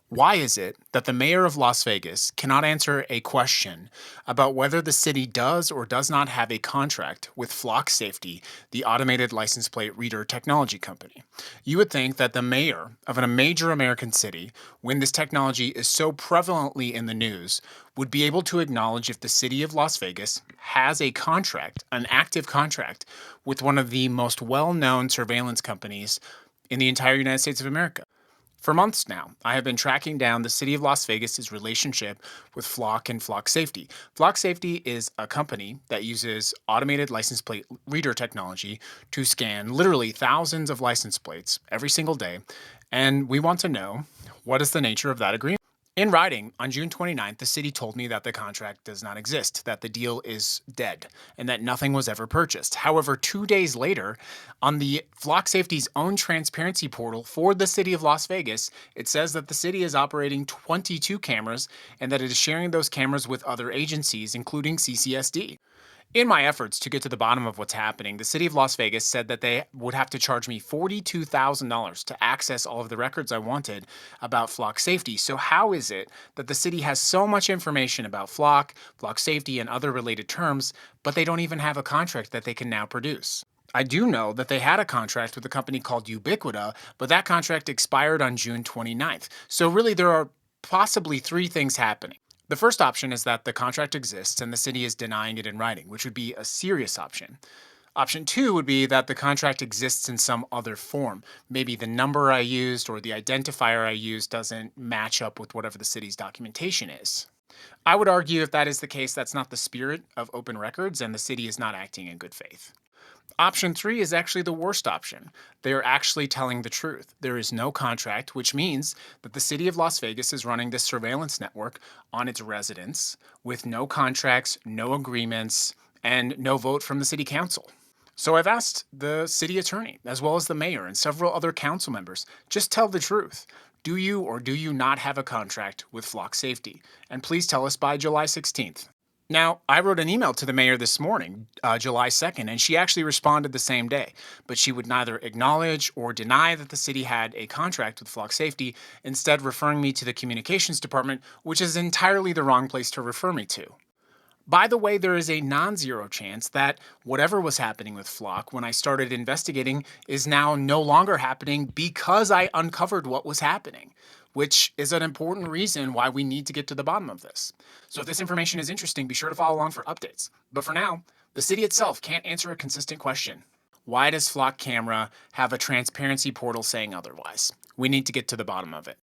Why is it that the mayor of Las Vegas cannot answer a question about whether the city does or does not have a contract with Flock Safety, the automated license plate reader technology company? You would think that the mayor of a major American city, when this technology is so prevalently in the news, would be able to acknowledge if the city of Las Vegas has a contract, an active contract, with one of the most well known surveillance companies in the entire United States of America. For months now, I have been tracking down the city of Las Vegas's relationship with Flock and Flock Safety. Flock Safety is a company that uses automated license plate reader technology to scan literally thousands of license plates every single day, and we want to know what is the nature of that agreement. In writing, on June 29th, the city told me that the contract does not exist, that the deal is dead, and that nothing was ever purchased. However, 2 days later, on the Flock Safety's own transparency portal for the city of Las Vegas, it says that the city is operating 22 cameras and that it is sharing those cameras with other agencies, including CCSD. In my efforts to get to the bottom of what's happening, the city of Las Vegas said that they would have to charge me $42,000 to access all of the records I wanted about Flock Safety. So, how is it that the city has so much information about Flock, Flock Safety, and other related terms, but they don't even have a contract that they can now produce? I do know that they had a contract with a company called Ubiquita, but that contract expired on June 29th. So, really, there are possibly three things happening. The first option is that the contract exists and the city is denying it in writing, which would be a serious option. Option two would be that the contract exists in some other form. Maybe the number I used or the identifier I used doesn't match up with whatever the city's documentation is. I would argue if that is the case, that's not the spirit of open records and the city is not acting in good faith. Option three is actually the worst option. They are actually telling the truth. There is no contract, which means that the city of Las Vegas is running this surveillance network on its residents with no contracts, no agreements, and no vote from the city council. So I've asked the city attorney, as well as the mayor and several other council members, just tell the truth. Do you or do you not have a contract with Flock Safety? And please tell us by July 16th. Now, I wrote an email to the mayor this morning, July 2nd, and she actually responded the same day. But she would neither acknowledge or deny that the city had a contract with Flock Safety, instead referring me to the communications department, which is entirely the wrong place to refer me to. By the way, there is a non-zero chance that whatever was happening with Flock when I started investigating is now no longer happening because I uncovered what was happening, which is an important reason why we need to get to the bottom of this. So if this information is interesting, be sure to follow along for updates. But for now, the city itself can't answer a consistent question. Why does Flock Camera have a transparency portal saying otherwise? We need to get to the bottom of it.